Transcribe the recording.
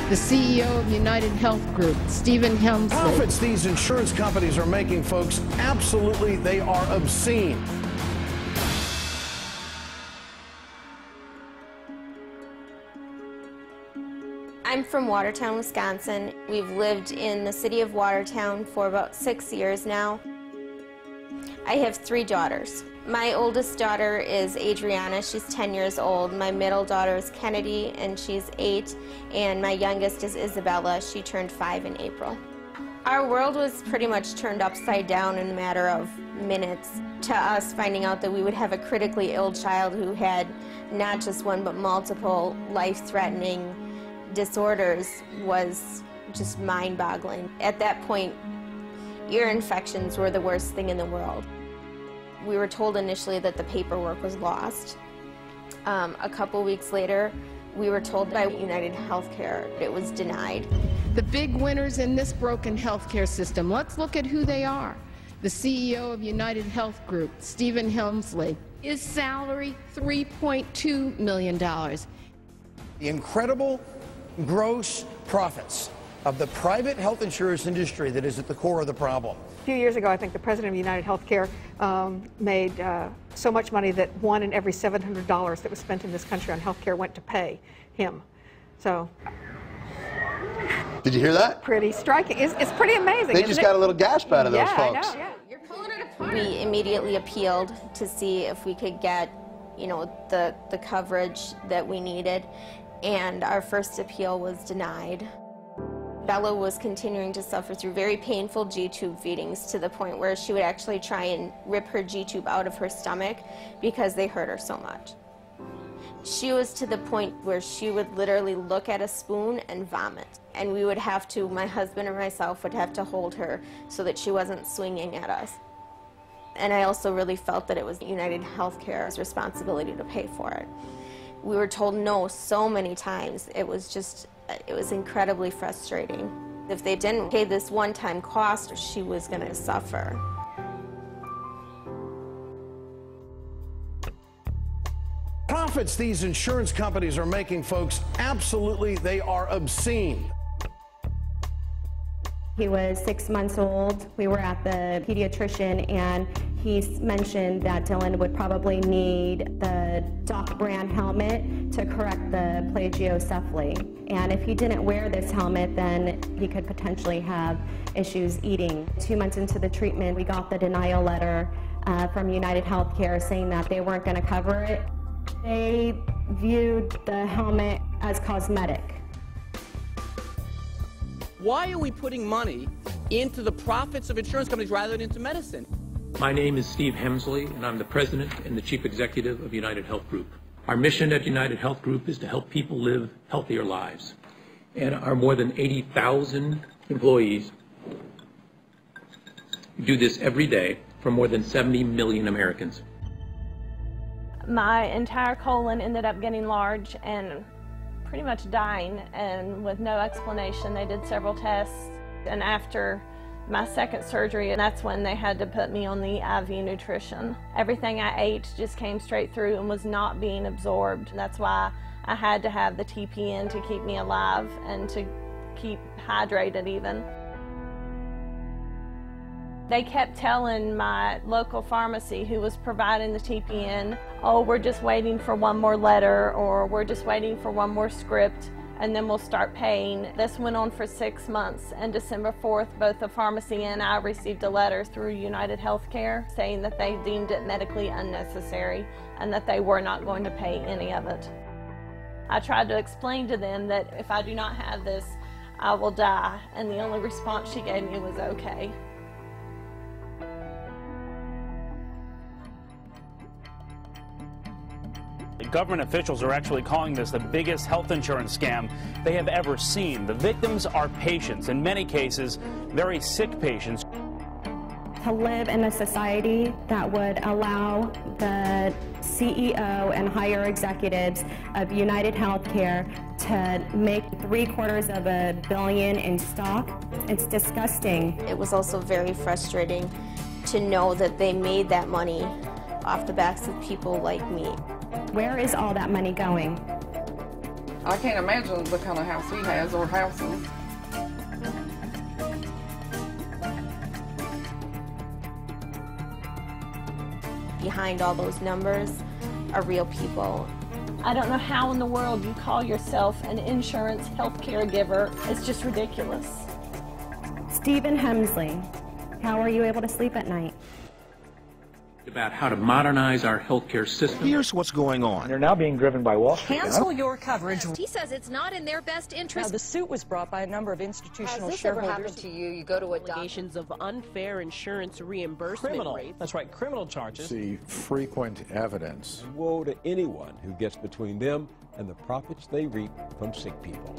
the CEO of United Health Group, Stephen Hemsley. Profits these insurance companies are making, folks, absolutely, they are obscene. I'm from Watertown, Wisconsin. We've lived in the city of Watertown for about 6 years now. I have 3 daughters. My oldest daughter is Adriana, she's 10 years old. My middle daughter is Kennedy, and she's 8. And my youngest is Isabella, she turned 5 in April. Our world was pretty much turned upside down in a matter of minutes to us finding out that we would have a critically ill child who had not just one but multiple life-threatening disorders was just mind-boggling. At that point, ear infections were the worst thing in the world. We were told initially that the paperwork was lost. A couple weeks later, we were told by United Healthcare it was denied. The big winners in this broken healthcare system, let's look at who they are. The CEO of United Health Group, Stephen Hemsley, his salary $3.2 million. The incredible gross profits of the private health insurance industry that is at the core of the problem. A few years ago, I think the president of United Healthcare made so much money that $1 in every $700 that was spent in this country on healthcare went to pay him. So, did you hear that? pretty striking. It's pretty amazing. They just got a little gasp out of those folks. I know, yeah. You're pulling it apart. We immediately appealed to see if we could get, the coverage that we needed, and our first appeal was denied. Bella was continuing to suffer through very painful G-tube feedings to the point where she would actually try and rip her G-tube out of her stomach because they hurt her so much. She was to the point where she would literally look at a spoon and vomit. And we would have to, my husband or myself would have to hold her so that she wasn't swinging at us. And I also really felt that it was United Healthcare's responsibility to pay for it. We were told no so many times. It was incredibly frustrating. If they didn't pay this one-time cost, she was going to suffer. Profits these insurance companies are making, folks, absolutely, they are obscene. He was 6 months old. We were at the pediatrician, and he mentioned that Dylan would probably need the Doc brand helmet to correct the plagiocephaly. And if he didn't wear this helmet, then he could potentially have issues eating. 2 months into the treatment, we got the denial letter from United Healthcare saying that they weren't going to cover it. They viewed the helmet as cosmetic. Why are we putting money into the profits of insurance companies rather than into medicine? My name is Steve Hemsley, and I'm the president and the chief executive of United Health Group. Our mission at United Health Group is to help people live healthier lives. And our more than 80,000 employees do this every day for more than 70 million Americans. My entire colon ended up getting large and pretty much dying, and with no explanation. They did several tests, and after my second surgery, that's when they had to put me on the IV nutrition. Everything I ate just came straight through and was not being absorbed. That's why I had to have the TPN to keep me alive and to keep hydrated even. They kept telling my local pharmacy who was providing the TPN, oh, we're just waiting for one more letter, or we're just waiting for one more script, and then we'll start paying. This went on for 6 months, and December 4th, both the pharmacy and I received a letter through United Healthcare saying that they deemed it medically unnecessary and that they were not going to pay any of it. I tried to explain to them that if I do not have this, I will die, and the only response she gave me was okay. Government officials are actually calling this the biggest health insurance scam they have ever seen. The victims are patients, in many cases, very sick patients. To live in a society that would allow the CEO and higher executives of United Healthcare to make $750 million in stock, it's disgusting. It was also very frustrating to know that they made that money off the backs of people like me. Where is all that money going? I can't imagine the kind of house he has or houses. Behind all those numbers are real people. I don't know how in the world you call yourself an insurance health care giver. It's just ridiculous. Stephen Hemsley, how are you able to sleep at night? About how to modernize our healthcare system. Here's what's going on. They're now being driven by Wall Street. Cancel your coverage. He says it's not in their best interest. Now, the suit was brought by a number of institutional shareholders. Has this ever happened to you? You go to a allegations of unfair insurance reimbursement rates. That's right, criminal charges. See frequent evidence. Woe to anyone who gets between them and the profits they reap from sick people.